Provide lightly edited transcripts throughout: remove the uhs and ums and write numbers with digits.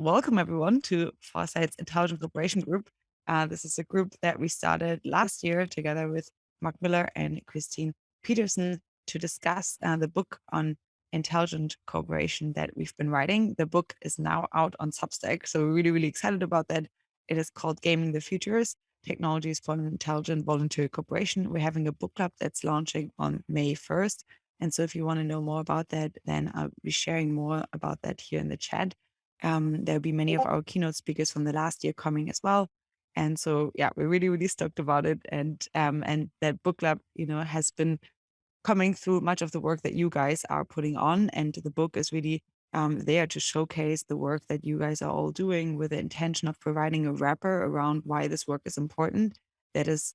welcome everyone to Foresight's Intelligent Cooperation Group. This is a group that we started last year together with Mark Miller and Christine Peterson to discuss the book on intelligent cooperation that we've been writing. The book is now out on Substack, so we're really, really excited about that. It is called Gaming the Futures, Technologies for Intelligent Voluntary Cooperation. We're having a book club that's launching on May 1st. And so if you want to know more about that, then I'll be sharing more about that here in the chat. There'll be many of our keynote speakers from the last year coming as well. And so, yeah, we're really, really stoked about it. And that book club, has been coming through much of the work that you guys are putting on. And the book is really there to showcase the work that you guys are all doing with the intention of providing a wrapper around why this work is important that is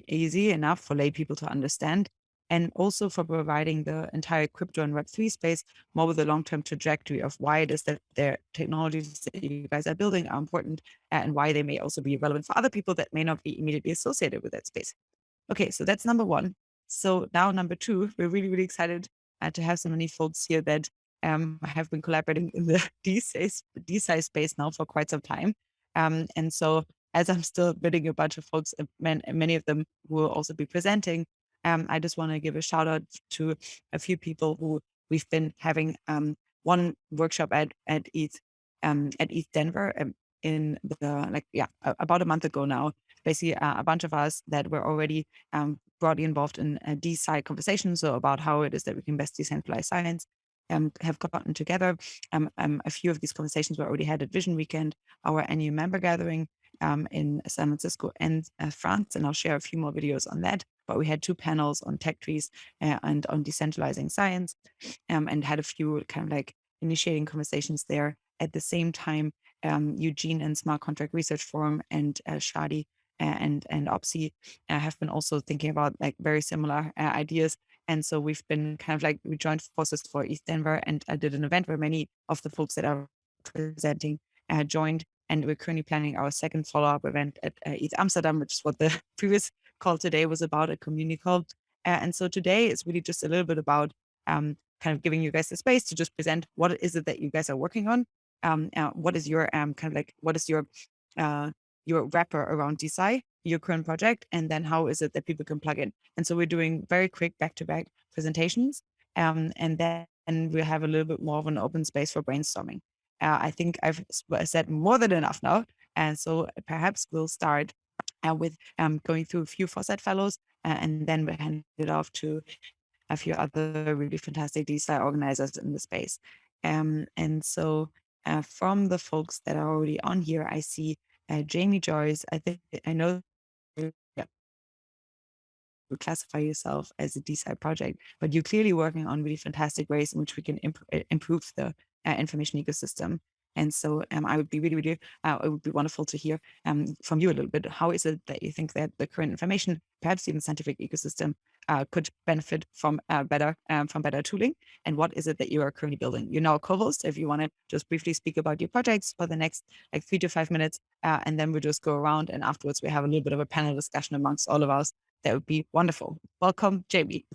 easy enough for lay people to understand. And also for providing the entire crypto and Web3 space more with a long-term trajectory of why it is that their technologies that you guys are building are important and why they may also be relevant for other people that may not be immediately associated with that space. Okay, so that's number one. So now number two, we're really, really excited to have so many folks here that have been collaborating in the DeSci space now for quite some time. And so as I'm still meeting a bunch of folks, many of them will also be presenting, I just want to give a shout out to a few people who we've been having one workshop at ETH Denver in about a month ago now. Basically, a bunch of us that were already broadly involved in a DeSci conversation, so about how it is that we can best decentralize science, have gotten together. A few of these conversations were already had at Vision Weekend, our annual member gathering in San Francisco and France, and I'll share a few more videos on that. But we had 2 panels on tech trees and on decentralizing science, and had a few kind of like initiating conversations there. At the same time, Eugene and Smart Contract Research Forum and Shadi and OPSI have been also thinking about like very similar ideas. And so we've been kind of like, we joined forces for ETH Denver, and I did an event where many of the folks that are presenting joined. And we're currently planning our second follow-up event at ETH Amsterdam, which is what the previous call today was about, a community call. And so today is really just a little bit about kind of giving you guys the space to just present what is it that you guys are working on. What is your what is your wrapper around DeSci, your current project, and then how is it that people can plug in. And so we're doing very quick back-to-back presentations, and then we'll have a little bit more of an open space for brainstorming. I think I've said more than enough now. And so perhaps we'll start with going through a few Foresight Fellows, and then we'll hand it off to a few other really fantastic DeSci organizers in the space. And so from the folks that are already on here, I see J.Joyce. I know you classify yourself as a DeSci project, but you're clearly working on really fantastic ways in which we can improve the information ecosystem. And so I would be really, really, it would be wonderful to hear from you a little bit. How is it that you think that the current information, perhaps even scientific ecosystem, could benefit from better tooling? And what is it that you are currently building? You're now a co-host. If you want to just briefly speak about your projects for the next 3 to 5 minutes, and then we'll just go around, and afterwards we have a little bit of a panel discussion amongst all of us. That would be wonderful. Welcome, Jamie.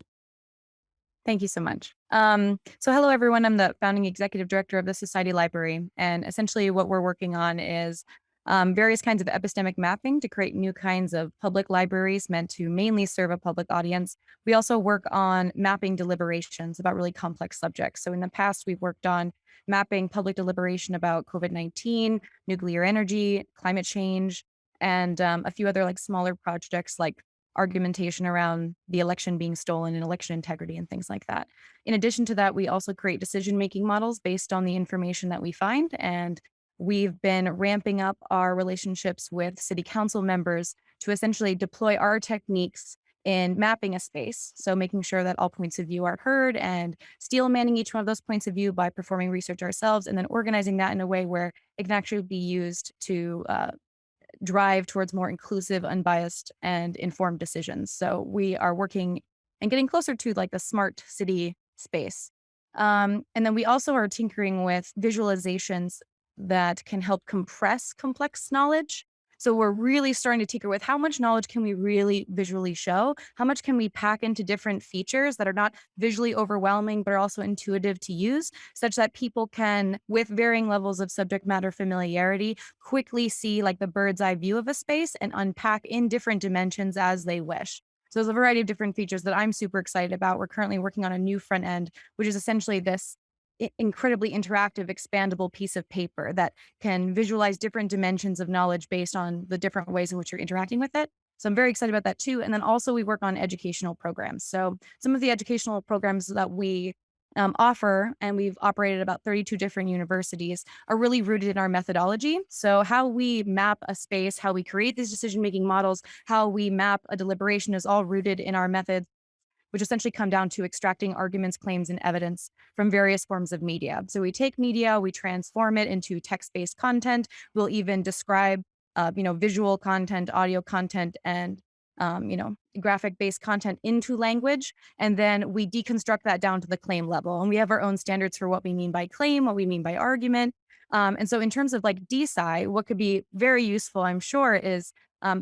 Thank you so much. So hello, everyone. I'm the founding executive director of the Society Library. And essentially what we're working on is various kinds of epistemic mapping to create new kinds of public libraries meant to mainly serve a public audience. We also work on mapping deliberations about really complex subjects. So in the past, we've worked on mapping public deliberation about COVID-19, nuclear energy, climate change, and a few other like smaller projects like argumentation around the election being stolen and election integrity and things like that. In addition to that, we also create decision-making models based on the information that we find. And we've been ramping up our relationships with city council members to essentially deploy our techniques in mapping a space. So making sure that all points of view are heard and steel manning each one of those points of view by performing research ourselves and then organizing that in a way where it can actually be used to drive towards more inclusive, unbiased, and informed decisions. So we are working and getting closer to like the smart city space. And then we also are tinkering with visualizations that can help compress complex knowledge. So we're really starting to tinker with how much knowledge can we really visually show? How much can we pack into different features that are not visually overwhelming, but are also intuitive to use, such that people can, with varying levels of subject matter familiarity, quickly see like the bird's eye view of a space and unpack in different dimensions as they wish. So there's a variety of different features that I'm super excited about. We're currently working on a new front end, which is essentially this incredibly interactive, expandable piece of paper that can visualize different dimensions of knowledge based on the different ways in which you're interacting with it. So I'm very excited about that too. And then also we work on educational programs. So some of the educational programs that we offer, and we've operated about 32 different universities, are really rooted in our methodology. So how we map a space, how we create these decision-making models, how we map a deliberation is all rooted in our methods, which essentially come down to extracting arguments, claims, and evidence from various forms of media. So we take media, we transform it into text-based content. We'll even describe, visual content, audio content, and graphic-based content into language, and then we deconstruct that down to the claim level. And we have our own standards for what we mean by claim, what we mean by argument. And so in terms of like DeSci, what could be very useful, I'm sure, is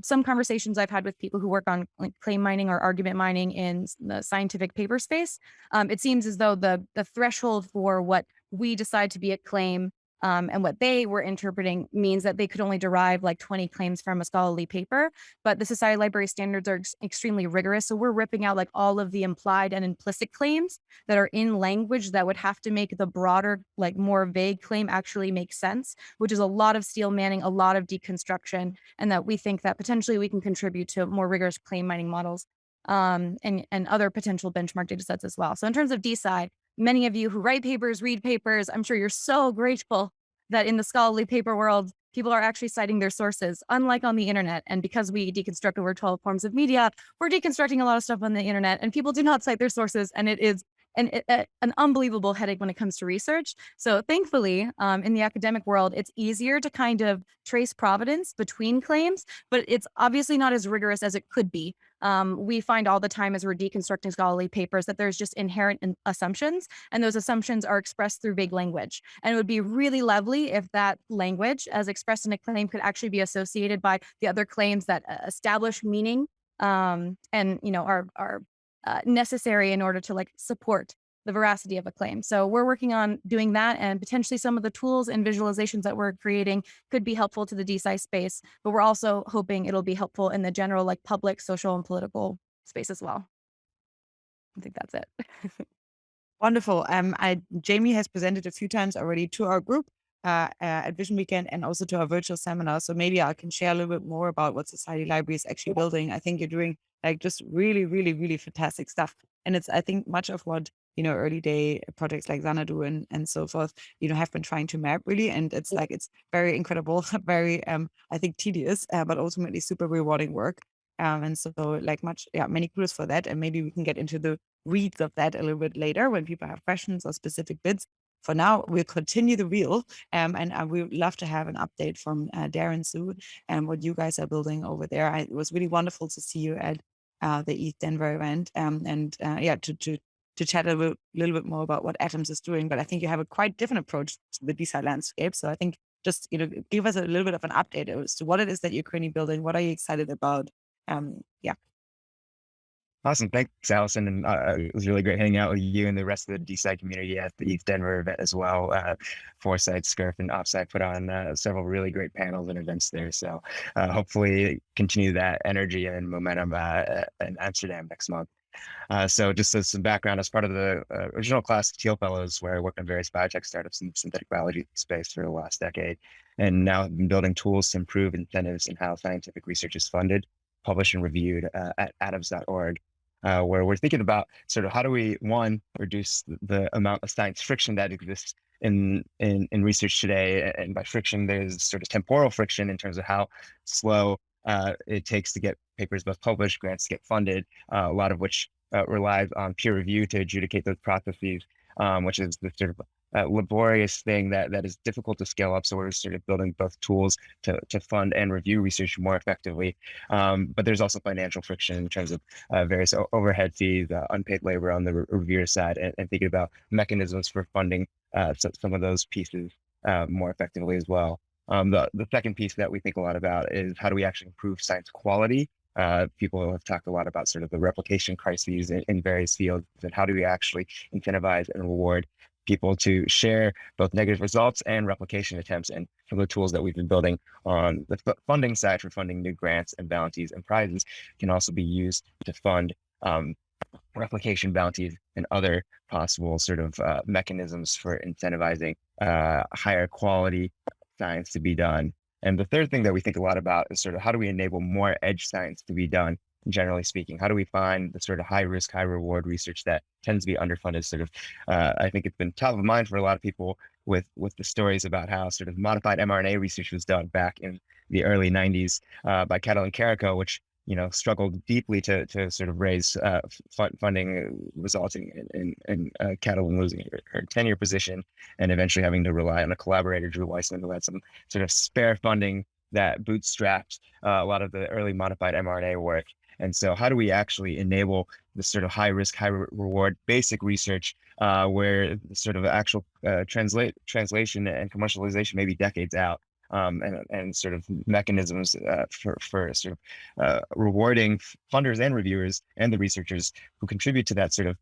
some conversations I've had with people who work on like claim mining or argument mining in the scientific paper space. It seems as though the threshold for what we decide to be a claim and what they were interpreting means that they could only derive like 20 claims from a scholarly paper. But the Society Library standards are extremely rigorous. So we're ripping out like all of the implied and implicit claims that are in language that would have to make the broader, like more vague claim actually make sense, which is a lot of steel manning, a lot of deconstruction, and that we think that potentially we can contribute to more rigorous claim mining models and other potential benchmark data sets as well. So in terms of DeSci, many of you who write papers, read papers, I'm sure you're so grateful that in the scholarly paper world, people are actually citing their sources, unlike on the internet. And because we deconstruct over 12 forms of media, we're deconstructing a lot of stuff on the internet, and people do not cite their sources. And it is an unbelievable headache when it comes to research. So thankfully, in the academic world, it's easier to kind of trace provenance between claims, but it's obviously not as rigorous as it could be. We find all the time as we're deconstructing scholarly papers that there's just inherent assumptions, and those assumptions are expressed through big language. And it would be really lovely if that language, as expressed in a claim, could actually be associated by the other claims that establish meaning and are necessary in order to like support the veracity of a claim. So we're working on doing that, and potentially some of the tools and visualizations that we're creating could be helpful to the DeSci space, but we're also hoping it'll be helpful in the general like public, social, and political space as well. I think that's it. Wonderful. Jamie has presented a few times already to our group at Vision Weekend and also to our virtual seminar. So maybe I can share a little bit more about what Society Library is actually building. I think you're doing like just really, really, really fantastic stuff. And it's, I think, much of what, early day projects like Xanadu and so forth, have been trying to map really. And it's like, it's very incredible, very, I think, tedious, but ultimately super rewarding work. And so like many kudos for that. And maybe we can get into the weeds of that a little bit later when people have questions or specific bits. For now, we'll continue the wheel, and we would love to have an update from Darren Zhu and what you guys are building over there. It was really wonderful to see you at the East Denver event, to chat a little bit more about what Atoms is doing. But I think you have a quite different approach to the DeSci landscape. So I think just give us a little bit of an update as to what it is that you're currently building. What are you excited about? Yeah. Awesome. Thanks, Allison. And it was really great hanging out with you and the rest of the DeSci community at the East Denver event as well. Foresight, Scurf, and Offsite put on several really great panels and events there. So hopefully continue that energy and momentum in Amsterdam next month. So just as some background, as part of the original class of Teal Fellows, where I worked on various biotech startups in the synthetic biology space for the last decade, and now I've been building tools to improve incentives in how scientific research is funded, published, and reviewed at atoms.org. Where we're thinking about sort of how do we, one, reduce the amount of science friction that exists in research today. And by friction, there's sort of temporal friction in terms of how slow it takes to get papers both published, grants to get funded, a lot of which relies on peer review to adjudicate those processes, which is the sort of laborious thing that is difficult to scale up. So we're sort of building both tools to fund and review research more effectively. But there's also financial friction in terms of various overhead fees, unpaid labor on the reviewer side, and thinking about mechanisms for funding some of those pieces more effectively as well. The second piece that we think a lot about is how do we actually improve science quality? People have talked a lot about sort of the replication crises in various fields, and how do we actually incentivize and reward people to share both negative results and replication attempts. And some of the tools that we've been building on the funding side for funding new grants and bounties and prizes can also be used to fund replication bounties and other possible sort of mechanisms for incentivizing higher quality science to be done. And the third thing that we think a lot about is sort of how do we enable more edge science to be done, generally speaking? How do we find the sort of high risk, high reward research that tends to be underfunded? Sort of, I think it's been top of mind for a lot of people with the stories about how sort of modified mRNA research was done back in the early 90s by Koepellinger, which struggled deeply to sort of raise funding, resulting in Koepellinger losing her tenure position and eventually having to rely on a collaborator, Drew Weissman, who had some sort of spare funding that bootstrapped a lot of the early modified mRNA work. And so how do we actually enable this sort of high risk, high reward basic research where the sort of actual translation and commercialization may be decades out? And sort of mechanisms for sort of rewarding funders and reviewers and the researchers who contribute to that sort of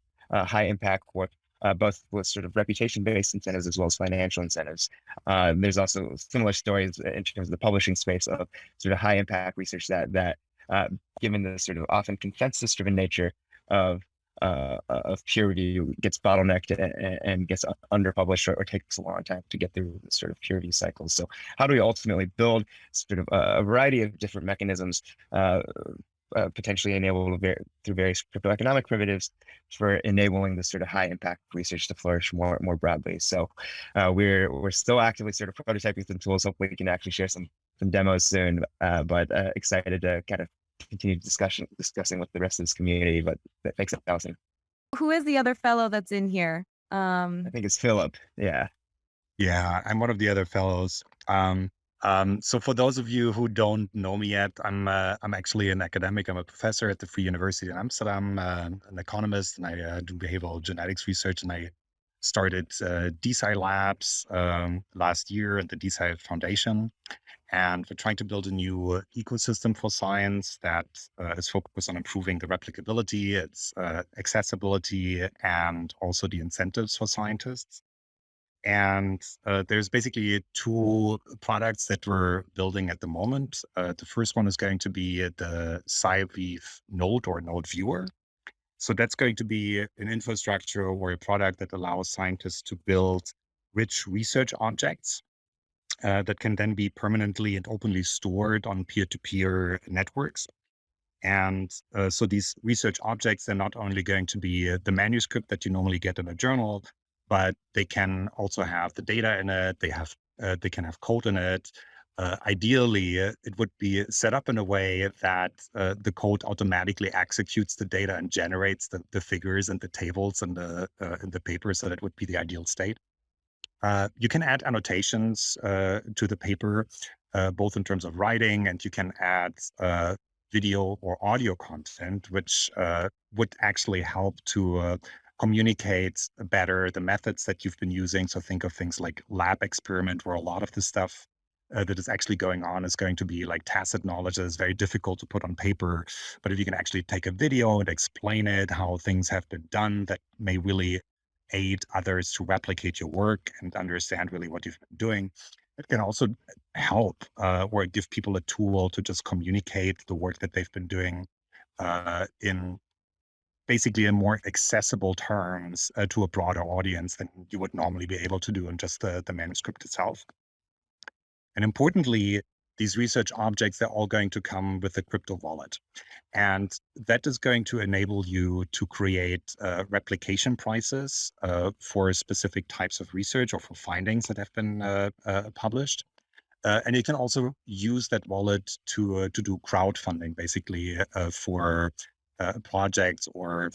high impact work, both with sort of reputation-based incentives as well as financial incentives. There's also similar stories in terms of the publishing space of sort of high impact research that given the sort of often consensus-driven nature of peer review gets bottlenecked and gets underpublished or takes a long time to get through the sort of peer review cycles. So how do we ultimately build sort of a variety of different mechanisms potentially enabled through various cryptoeconomic primitives for enabling this sort of high impact research to flourish more broadly? So we're still actively sort of prototyping some tools. Hopefully we can actually share some demos soon, but excited to kind of continue discussing with the rest of this community. But thanks, Allison. Who is the other fellow that's in here? I think it's Philipp. Yeah. Yeah, I'm one of the other fellows. So for those of you who don't know me yet, I'm actually an academic. I'm a professor at the Free University in Amsterdam, an economist, and I do behavioral genetics research. And I started DeSci Labs last year at the DeSci Foundation. And we're trying to build a new ecosystem for science that is focused on improving the replicability, its accessibility, and also the incentives for scientists. And there's basically two products that we're building at the moment. The first one is going to be the SciVive node or node viewer. So that's going to be an infrastructure or a product that allows scientists to build rich research objects that can then be permanently and openly stored on peer-to-peer networks. And so these research objects are not only going to be the manuscript that you normally get in a journal, but they can also have the data in it. They can have code in it. Ideally, it would be set up in a way that the code automatically executes the data and generates the figures and the tables and the paper. So that would be the ideal state. You can add annotations to the paper, both in terms of writing, and you can add video or audio content, which would actually help to communicate better the methods that you've been using. So think of things like lab experiment, where a lot of the stuff that is actually going on is going to be like tacit knowledge that is very difficult to put on paper. But if you can actually take a video and explain it, how things have been done, that may really aid others to replicate your work and understand really what you've been doing. It can also help or give people a tool to just communicate the work that they've been doing in basically in more accessible terms to a broader audience than you would normally be able to do in just the manuscript itself. And importantly, these research objects, they're all going to come with a crypto wallet. And that is going to enable you to create replication prices for specific types of research or for findings that have been published. And you can also use that wallet to do crowdfunding, basically, for projects or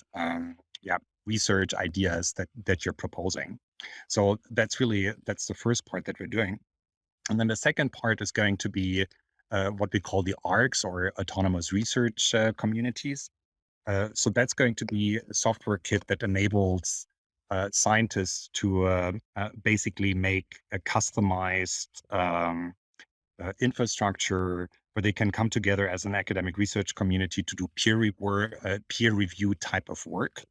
research ideas that you're proposing. So that's the first part that we're doing. And then the second part is going to be what we call the ARCs, or autonomous research communities. So that's going to be a software kit that enables scientists to basically make a customized infrastructure where they can come together as an academic research community to do peer review type of work.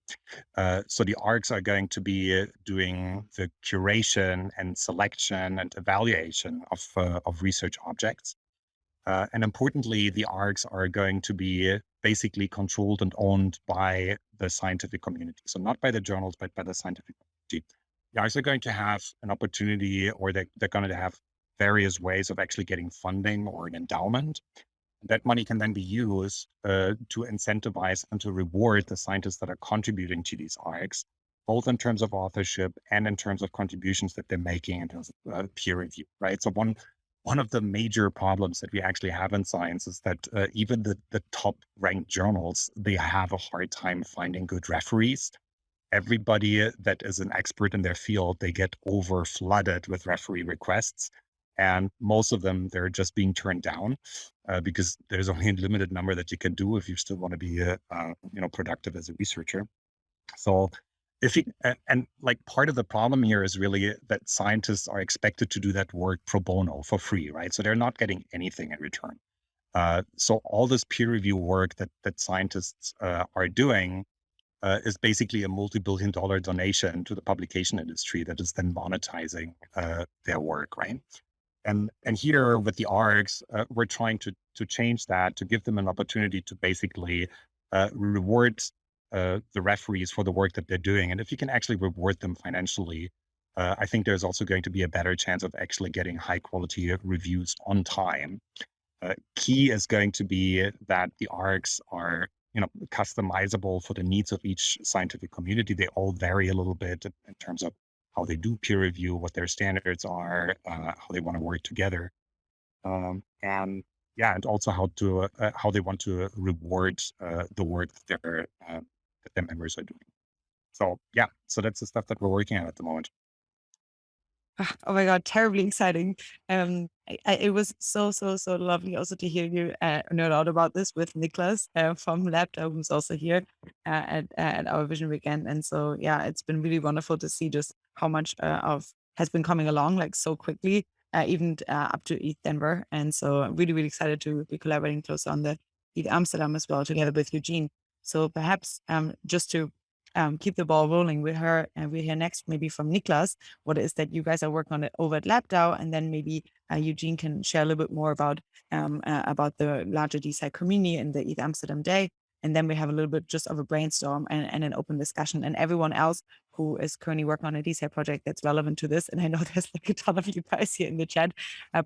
So the ARCs are going to be doing the curation and selection and evaluation of research objects. And importantly, the ARCs are going to be basically controlled and owned by the scientific community. So not by the journals, but by the scientific community. The ARCs are going to have an opportunity, or they're going to have various ways of actually getting funding or an endowment. That money can then be used to incentivize and to reward the scientists that are contributing to these ARCs, both in terms of authorship and in terms of contributions that they're making in terms of peer review, right? So one of the major problems that we actually have in science is that even the top ranked journals, they have a hard time finding good referees. Everybody that is an expert in their field, they get over flooded with referee requests. And most of them, they're just being turned down because there's only a limited number that you can do if you still want to be, productive as a researcher. So and like part of the problem here is really that scientists are expected to do that work pro bono for free, right? So they're not getting anything in return. So all this peer review work that scientists are doing is basically a multi-billion-dollar donation to the publication industry that is then monetizing their work, right? And here with the ARCs, we're trying to change that, to give them an opportunity to basically reward the referees for the work that they're doing. And if you can actually reward them financially, I think there's also going to be a better chance of actually getting high quality reviews on time. Key is going to be that the ARCs are customizable for the needs of each scientific community. They all vary a little bit in terms of how they do peer review, what their standards are, how they want to work together, and also how they want to reward the work that their members are doing. So that's the stuff that we're working on at the moment. Oh my God, terribly exciting. It was so lovely also to hear you nerd out about this with Niklas from Laptop, who's also here at our Vision Weekend. And so, it's been really wonderful to see just how much has been coming along like so quickly, even up to ETH Denver. And so I'm really excited to be collaborating close on the ETH Amsterdam as well, together with Eugene. So perhaps just to keep the ball rolling, we hear next maybe from Niklas what it is that you guys are working on it over at LabDAO, and then maybe Eugene can share a little bit more about the larger DeSci community and the ETH Amsterdam Day, and then we have a little bit just of a brainstorm and an open discussion, and everyone else who is currently working on a DeSci project that's relevant to this. And I know there's like a ton of you guys here in the chat.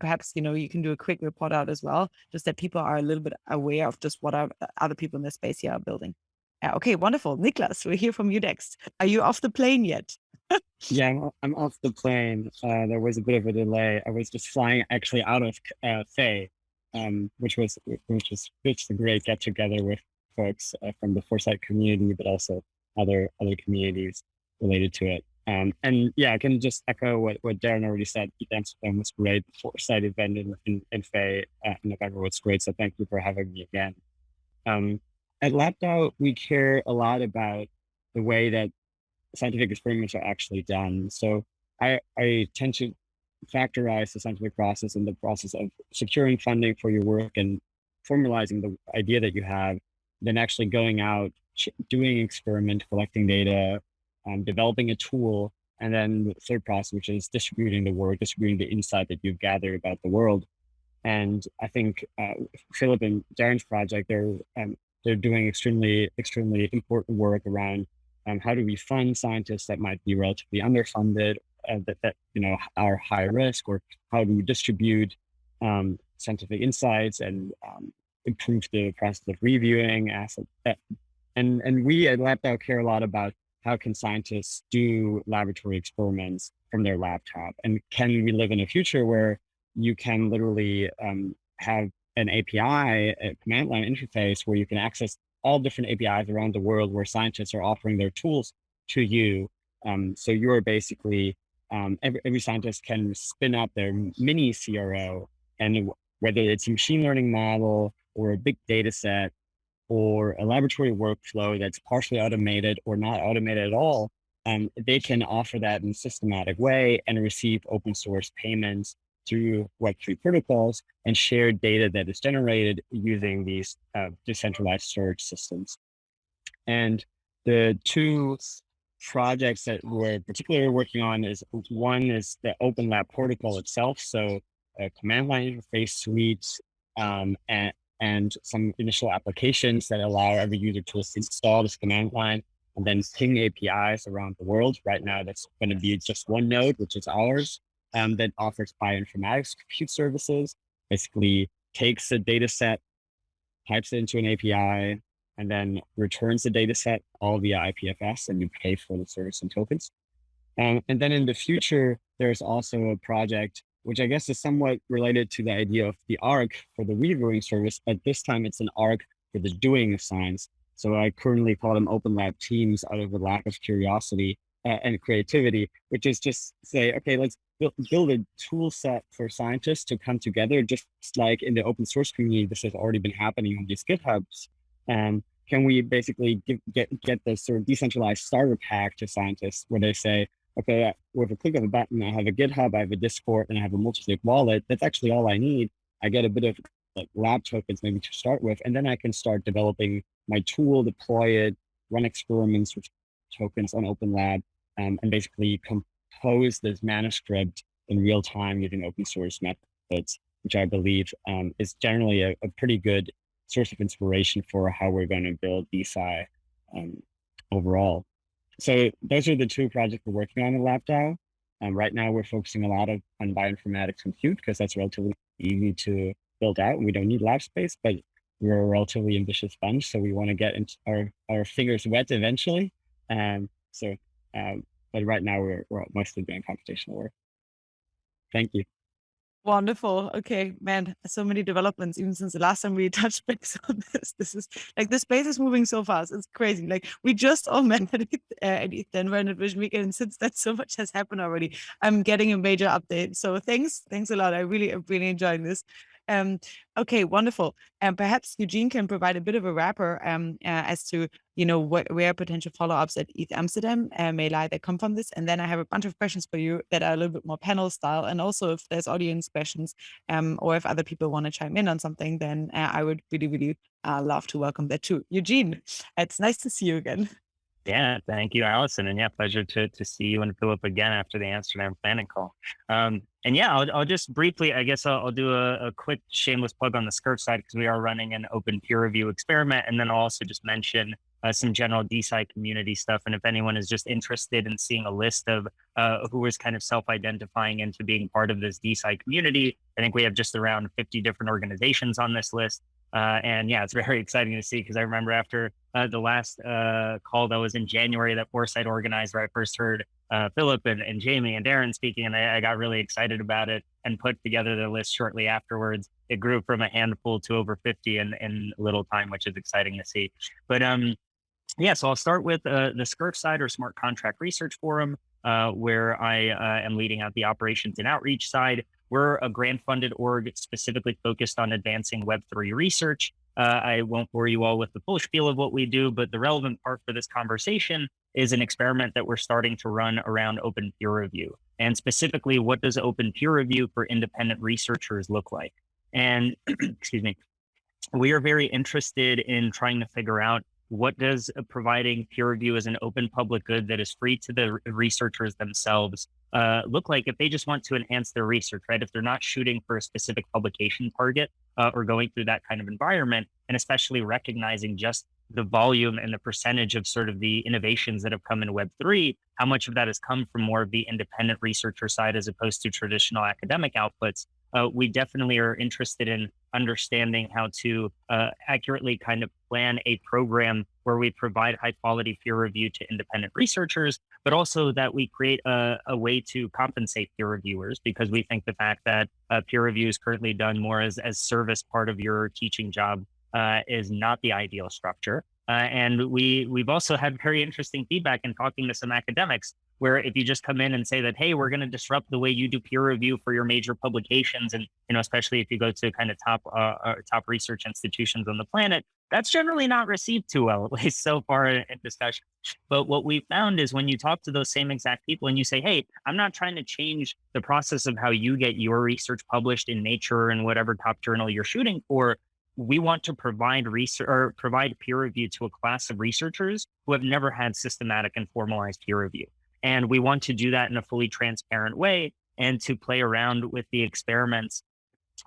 Perhaps you can do a quick report out as well, just that people are a little bit aware of just what other people in the space here are building. Okay, wonderful. Niklas, we'll hear from you next. Are you off the plane yet? Yeah, I'm off the plane. There was a bit of a delay. I was just flying actually out of Faye, which was a great get together with folks from the Foresight community, but also other communities related to it. And I can just echo what Darren already said. ETH Amsterdam was great. The Foresight event in Faye in November was great. So thank you for having me again. At LabDAO, we care a lot about the way that scientific experiments are actually done. So I tend to factorize the scientific process in the process of securing funding for your work and formalizing the idea that you have, then actually going out, doing experiment, collecting data, developing a tool, and then the third process, which is distributing the work, distributing the insight that you've gathered about the world. And I think Philipp and Darren's project, they're doing extremely important work around how do we fund scientists that might be relatively underfunded, that are high risk, or how do we distribute scientific insights and improve the process of reviewing assets. And we at LabDAO care a lot about how can scientists do laboratory experiments from their laptop, and can we live in a future where you can literally have an API, a command line interface, where you can access all different APIs around the world where scientists are offering their tools to you. So you're basically, every scientist can spin up their mini CRO, and whether it's a machine learning model or a big data set or a laboratory workflow that's partially automated or not automated at all, they can offer that in a systematic way and receive open source payments through Web3 protocols and share data that is generated using these decentralized storage systems. And the two projects that we're particularly working on is one is the Open Lab protocol itself. So a command line interface suite and some initial applications that allow every user to install this command line and then ping APIs around the world. Right now, that's going to be just one node, which is ours, that offers bioinformatics compute services, basically takes a data set, types it into an API, and then returns the data set all via IPFS, and you pay for the service and tokens. And then in the future, there's also a project, which I guess is somewhat related to the idea of the ARC for the reviewing service, but this time it's an ARC for the doing of science. So I currently call them Open Lab teams out of a lack of curiosity and creativity, which is just say, okay, let's build a tool set for scientists to come together, just like in the open source community, this has already been happening on these GitHubs. Can we basically get this sort of decentralized starter pack to scientists where they say, okay, with a click of a button, I have a GitHub, I have a Discord, and I have a multi-sig wallet. That's actually all I need. I get a bit of like lab tokens maybe to start with, and then I can start developing my tool, deploy it, run experiments with tokens on Open Lab, and basically compose this manuscript in real time using open source methods, which I believe is generally a pretty good source of inspiration for how we're going to build DeSci overall. So those are the two projects we're working on in LabDAO. Right now, we're focusing a lot on bioinformatics compute because that's relatively easy to build out, and we don't need lab space, but we're a relatively ambitious bunch, so we want to get into our fingers wet eventually. But right now, we're mostly doing computational work. Thank you. Wonderful. Okay, man, so many developments even since the last time we touched base on this. This is like the space is moving so fast. It's crazy. Like we just all met at Denver and at Vision Weekend, and since that, so much has happened already. I'm getting a major update. So thanks a lot. I'm really enjoying this. Okay, wonderful. And perhaps Eugene can provide a bit of a wrapper as to where potential follow-ups at ETH Amsterdam may lie that come from this. And then I have a bunch of questions for you that are a little bit more panel style. And also if there's audience questions or if other people want to chime in on something, then I would really love to welcome that too. Eugene, it's nice to see you again. Yeah, thank you, Allison. And yeah, pleasure to see you and Philipp again after the Amsterdam planning call. And yeah, I'll just briefly, I guess I'll do a quick shameless plug on the Scurf side because we are running an open peer review experiment. And then I'll also just mention some general DeSci community stuff. And if anyone is just interested in seeing a list of who is kind of self-identifying into being part of this DeSci community, I think we have just around 50 different organizations on this list. And yeah, it's very exciting to see because I remember after the last call that was in January that Foresight organized, where I first heard Philipp and Jamie and Darren speaking, and I got really excited about it and put together the list shortly afterwards. It grew from a handful to over 50 in little time, which is exciting to see. But yeah, so I'll start with the Scurf side or Smart Contract Research Forum, where I am leading out the operations and outreach side. We're a grant-funded org specifically focused on advancing Web3 research. I won't bore you all with the full spiel of what we do, but the relevant part for this conversation is an experiment that we're starting to run around open peer review. And specifically, what does open peer review for independent researchers look like? And excuse me, we are very interested in trying to figure out what does providing peer review as an open public good that is free to the researchers themselves look like if they just want to enhance their research, right? If they're not shooting for a specific publication target or going through that kind of environment, and especially recognizing just the volume and the percentage of sort of the innovations that have come in Web3, how much of that has come from more of the independent researcher side as opposed to traditional academic outputs. We definitely are interested in understanding how to accurately kind of plan a program where we provide high quality peer review to independent researchers, but also that we create a way to compensate peer reviewers, because we think the fact that peer review is currently done more as service part of your teaching job is not the ideal structure. And we've also had very interesting feedback in talking to some academics where if you just come in and say that, hey, we're going to disrupt the way you do peer review for your major publications, and especially if you go to kind of top research institutions on the planet, that's generally not received too well, at least so far in discussion. But what we found is when you talk to those same exact people and you say, hey, I'm not trying to change the process of how you get your research published in Nature and whatever top journal you're shooting for. We want to provide research or provide peer review to a class of researchers who have never had systematic and formalized peer review. And we want to do that in a fully transparent way and to play around with the experiments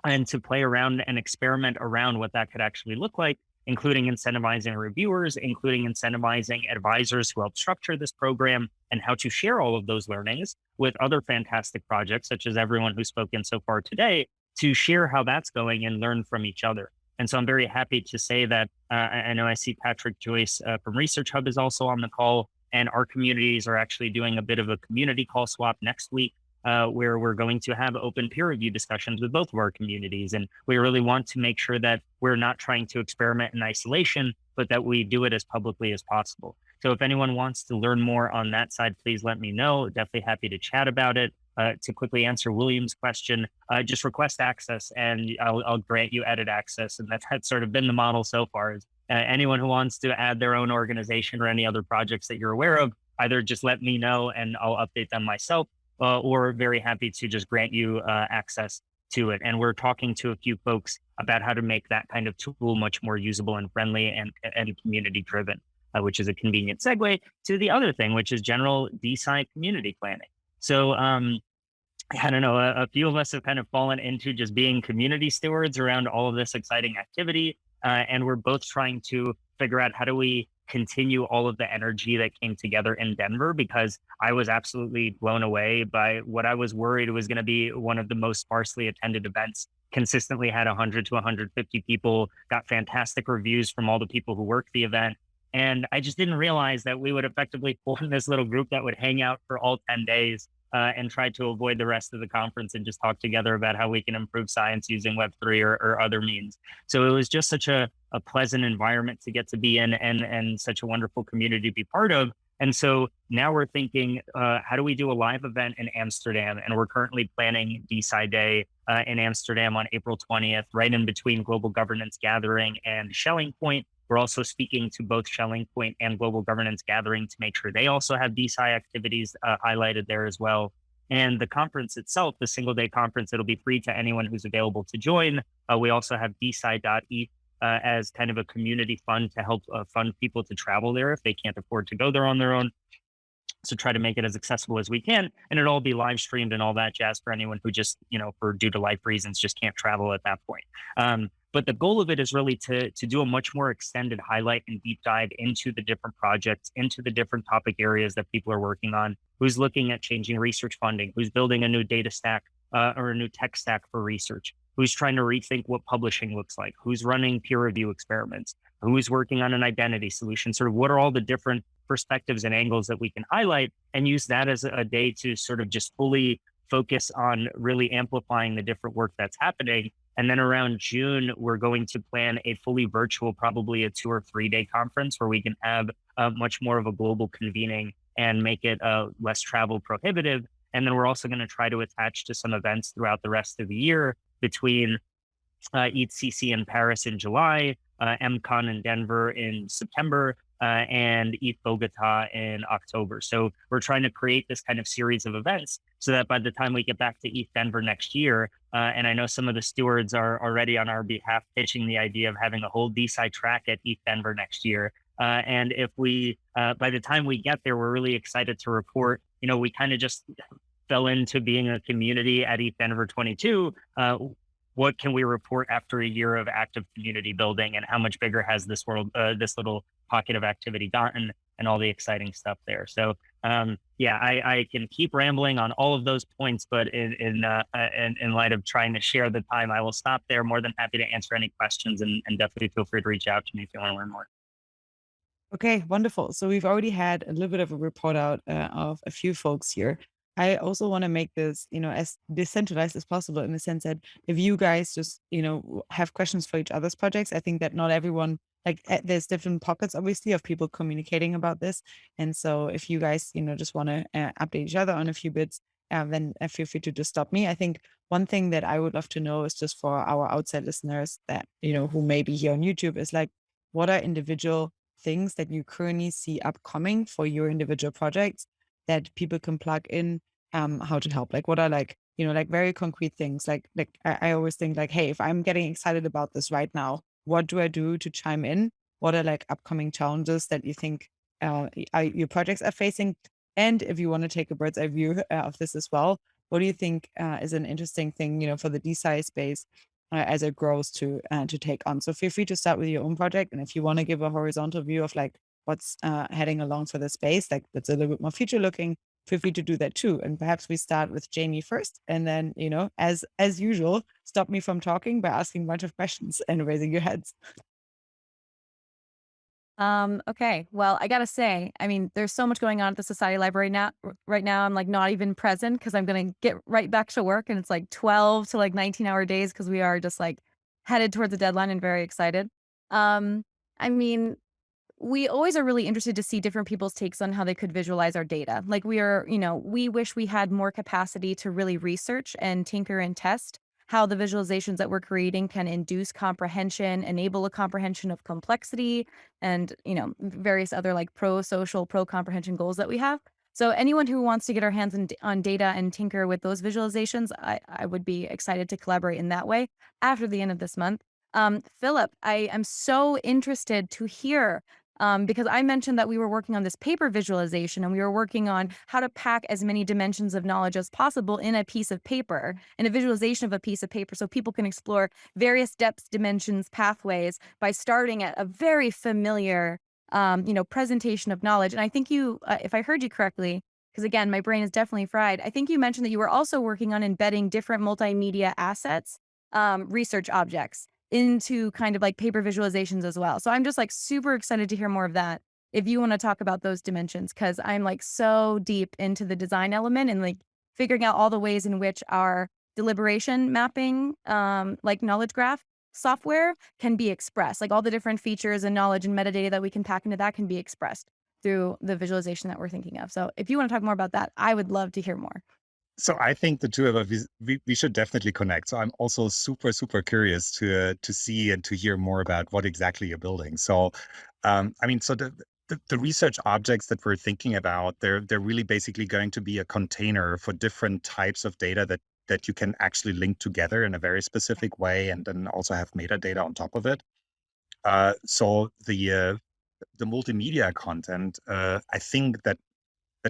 and to play around and experiment around what that could actually look like, including incentivizing reviewers, including incentivizing advisors who help structure this program, and how to share all of those learnings with other fantastic projects, such as everyone who's spoken so far today, to share how that's going and learn from each other. And so I'm very happy to say that I know I see Patrick Joyce from Research Hub is also on the call, and our communities are actually doing a bit of a community call swap next week, where we're going to have open peer review discussions with both of our communities. And we really want to make sure that we're not trying to experiment in isolation, but that we do it as publicly as possible. So if anyone wants to learn more on that side, please let me know. Definitely happy to chat about it. To quickly answer William's question, just request access and I'll grant you edit access. And that's sort of been the model so far. Is anyone who wants to add their own organization or any other projects that you're aware of, either just let me know and I'll update them myself, or very happy to just grant you access to it. And we're talking to a few folks about how to make that kind of tool much more usable and friendly and community driven, which is a convenient segue to the other thing, which is general DeSci community planning. So I don't know, a few of us have kind of fallen into just being community stewards around all of this exciting activity. And we're both trying to figure out how do we continue all of the energy that came together in Denver, because I was absolutely blown away by what I was worried was going to be one of the most sparsely attended events. Consistently had 100 to 150 people, got fantastic reviews from all the people who worked the event. And I just didn't realize that we would effectively form this little group that would hang out for all 10 days and try to avoid the rest of the conference and just talk together about how we can improve science using Web3 or other means. So it was just such a pleasant environment to get to be in and such a wonderful community to be part of. And so now we're thinking, how do we do a live event in Amsterdam? And we're currently planning DeSci Day in Amsterdam on April 20th, right in between Global Governance Gathering and Shelling Point. We're also speaking to both Shelling Point and Global Governance Gathering to make sure they also have DeSci activities highlighted there as well. And the conference itself, the single day conference, it'll be free to anyone who's available to join. We also have DeSci.eth as kind of a community fund to help fund people to travel there if they can't afford to go there on their own. So try to make it as accessible as we can, and it'll all be live streamed and all that jazz for anyone who just, for due to life reasons, just can't travel at that point. But the goal of it is really to do a much more extended highlight and deep dive into the different projects, into the different topic areas that people are working on, who's looking at changing research funding, who's building a new data stack or a new tech stack for research, who's trying to rethink what publishing looks like, who's running peer review experiments, who's working on an identity solution, sort of what are all the different perspectives and angles that we can highlight, and use that as a day to sort of just fully focus on really amplifying the different work that's happening. And then around June, we're going to plan a fully virtual, probably a 2 or 3 day conference where we can have much more of a global convening and make it less travel prohibitive. And then we're also going to try to attach to some events throughout the rest of the year between ETHCC in Paris in July, MCon in Denver in September, and ETH Bogota in October. So we're trying to create this kind of series of events so that by the time we get back to ETH Denver next year, and I know some of the stewards are already on our behalf pitching the idea of having a whole DeSci track at ETH Denver next year. And if we, by the time we get there, we're really excited to report, we kind of just fell into being a community at ETH Denver 22. What can we report after a year of active community building, and how much bigger has this world, this little pocket of activity gotten, and all the exciting stuff there. So I can keep rambling on all of those points, but in light of trying to share the time, I will stop there. More than happy to answer any questions, and definitely feel free to reach out to me if you want to learn more. Okay, wonderful. So we've already had a little bit of a report out of a few folks here. I also want to make this, as decentralized as possible, in the sense that if you guys just, have questions for each other's projects, I think that not everyone there's different pockets, obviously, of people communicating about this. And so if you guys, just want to update each other on a few bits, then feel free to just stop me. I think one thing that I would love to know is just for our outside listeners that, who may be here on YouTube is like, what are individual things that you currently see upcoming for your individual projects that people can plug in, how to help? Like, what are like very concrete things? I always think like, hey, if I'm getting excited about this right now, what do I do to chime in? What are like upcoming challenges that you think your projects are facing? And if you want to take a bird's eye view of this as well, what do you think is an interesting thing, for the DeSci space as it grows to take on? So feel free to start with your own project. And if you want to give a horizontal view of like what's heading along for the space, like that's a little bit more future looking, feel free to do that too. And perhaps we start with Jamie first, and then, as usual, stop me from talking by asking a bunch of questions and raising your heads. Okay. Well, I gotta say, I mean, there's so much going on at the Society Library now. Right now, I'm like not even present because I'm gonna get right back to work, and it's like 12 to like 19-hour days because we are just like headed towards the deadline and very excited. I mean, we always are really interested to see different people's takes on how they could visualize our data. Like we wish we had more capacity to really research and tinker and test how the visualizations that we're creating can induce comprehension, enable a comprehension of complexity, and, various other like pro-social, pro-comprehension goals that we have. So anyone who wants to get our hands on data and tinker with those visualizations, I would be excited to collaborate in that way after the end of this month. Philipp, I am so interested to hear because I mentioned that we were working on this paper visualization, and we were working on how to pack as many dimensions of knowledge as possible in a piece of paper, in a visualization of a piece of paper, so people can explore various depths, dimensions, pathways by starting at a very familiar, presentation of knowledge. And I think you, if I heard you correctly, because again, my brain is definitely fried, I think you mentioned that you were also working on embedding different multimedia assets, research objects, into kind of like paper visualizations as well. So I'm just like super excited to hear more of that if you want to talk about those dimensions, because I'm like so deep into the design element and like figuring out all the ways in which our deliberation mapping, like knowledge graph software can be expressed. Like all the different features and knowledge and metadata that we can pack into that can be expressed through the visualization that we're thinking of. So if you want to talk more about that, I would love to hear more. So I think the two of us, we should definitely connect. So I'm also super, super curious to see and to hear more about what exactly you're building. So, so the research objects that we're thinking about, they're really basically going to be a container for different types of data that you can actually link together in a very specific way, and then also have metadata on top of it. So the multimedia content, I think that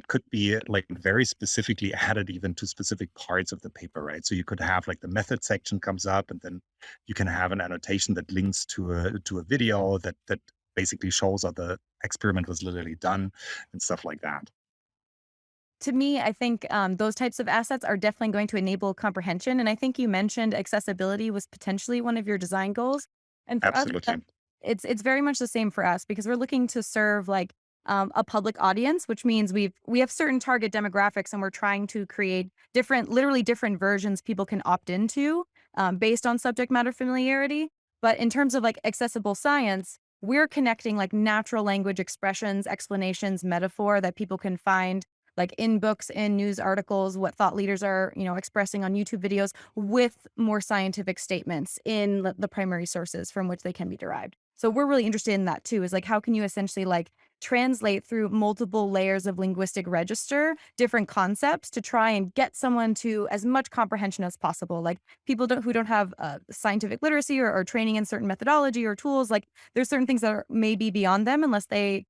could be like very specifically added even to specific parts of the paper, right? So you could have like the method section comes up, and then you can have an annotation that links to a video that basically shows how the experiment was literally done and stuff like that. To me, I think those types of assets are definitely going to enable comprehension. And I think you mentioned accessibility was potentially one of your design goals. And for us, Absolutely. it's very much the same for us because we're looking to serve like a public audience, which means we have certain target demographics, and we're trying to create literally different versions people can opt into based on subject matter familiarity. But in terms of like accessible science, we're connecting like natural language expressions, explanations, metaphor that people can find like in books, in news articles, what thought leaders are, expressing on YouTube videos, with more scientific statements in the primary sources from which they can be derived. So we're really interested in that too, is like, how can you essentially like translate through multiple layers of linguistic register, different concepts to try and get someone to as much comprehension as possible. Like people who don't have scientific literacy or training in certain methodology or tools, like there's certain things that are maybe beyond them unless they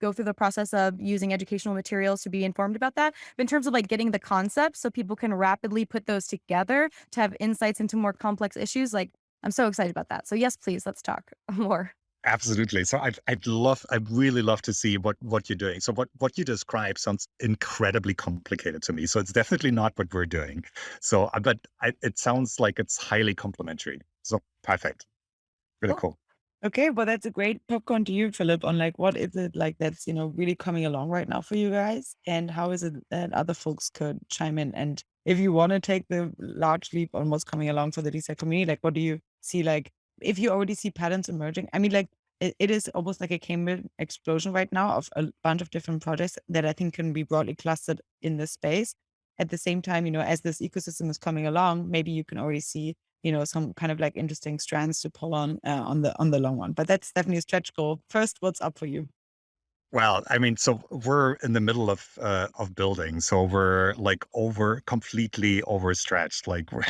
go through the process of using educational materials to be informed about that. But in terms of like getting the concepts so people can rapidly put those together to have insights into more complex issues, like I'm so excited about that. So yes, please, let's talk more. Absolutely. So I'd really love to see what you're doing. So what you describe sounds incredibly complicated to me. So it's definitely not what we're doing. So, it sounds like it's highly complementary. So perfect. Really cool. Okay, well, that's a great popcorn to you, Philipp, on like what is it like that's really coming along right now for you guys, and how is it that other folks could chime in? And if you want to take the large leap on what's coming along for the DeSci community, like what do you see, like if you already see patterns emerging? I mean, like it is almost like a Cambridge explosion right now of a bunch of different projects that I think can be broadly clustered in this space. At the same time, as this ecosystem is coming along, maybe you can already see, some kind of like interesting strands to pull on the long run. But that's definitely a stretch goal. First, what's up for you? Well, I mean, so we're in the middle of building, so we're like completely overstretched. Like we're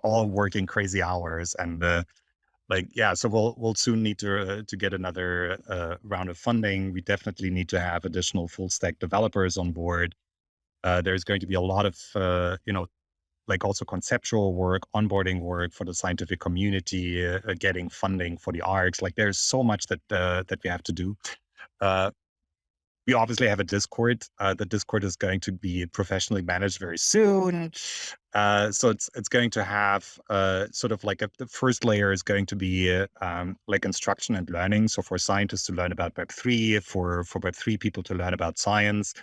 all working crazy hours, and so we'll soon need to get another round of funding. We definitely need to have additional full stack developers on board. There's going to be a lot of like also conceptual work, onboarding work for the scientific community, getting funding for the ARCs. Like there's so much that we have to do. We obviously have a Discord. The Discord is going to be professionally managed very soon. So it's going to have sort of like the first layer is going to be like instruction and learning. So for scientists to learn about Web3, for Web3 people to learn about science.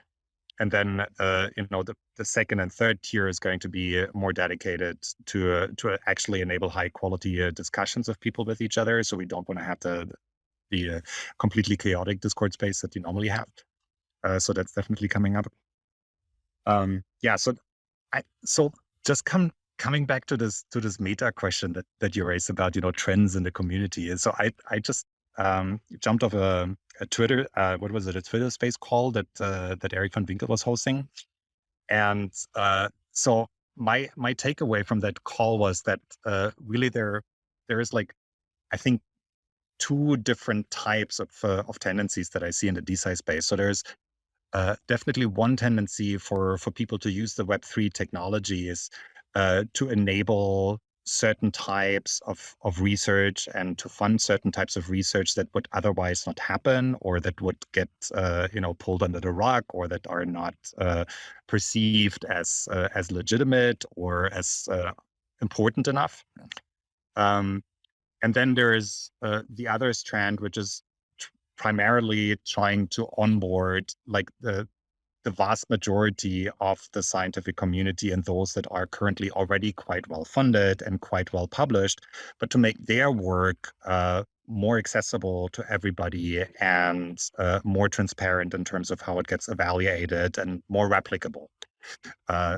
And then, the second and third tier is going to be more dedicated to actually enable high quality discussions of people with each other. So we don't want to have the completely chaotic Discord space that you normally have. So that's definitely coming up. So just coming back to this meta question that you raised about trends in the community. So I just jumped off a Twitter what was it, a Twitter space call that Eric van Winkel was hosting, and so my takeaway from that call was that really there is like, I think, two different types of tendencies that I see in the DeSci space. So there's definitely one tendency for people to use the Web3 technologies to enable certain types of research and to fund certain types of research that would otherwise not happen, or that would get pulled under the rug, or that are not perceived as legitimate or as important enough. And then there is the other strand, which is primarily trying to onboard like the vast majority of the scientific community and those that are currently already quite well funded and quite well published, but to make their work more accessible to everybody and more transparent in terms of how it gets evaluated and more replicable. I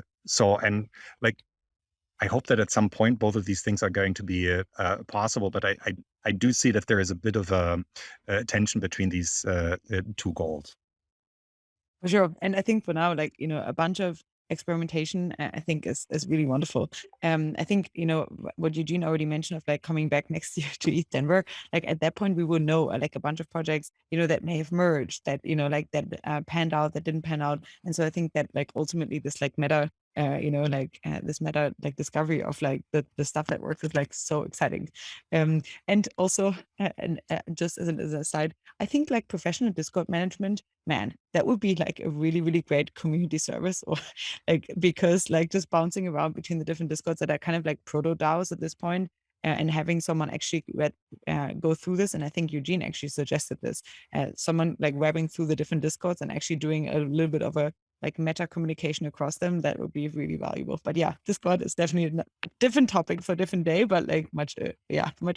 hope that at some point both of these things are going to be possible, but I do see that there is a bit of a tension between these two goals. For sure. And I think for now, like, a bunch of experimentation, I think is really wonderful. I think, what Eugene already mentioned of like coming back next year to East Denver, like at that point we will know like a bunch of projects, that may have merged, that, like that panned out, that didn't pan out. And so I think that like ultimately this like meta, this meta like discovery of like the stuff that works is like so exciting. And also, just as an aside, I think like professional Discord management, man, that would be like a really, really great community service, or like, because like just bouncing around between the different Discords that are kind of like proto DAOs at this point, and having someone actually go through this. And I think Eugene actually suggested this, someone like webbing through the different Discords and actually doing a little bit of a like meta communication across them, that would be really valuable. But yeah, Discord is definitely a different topic for a different day, but like much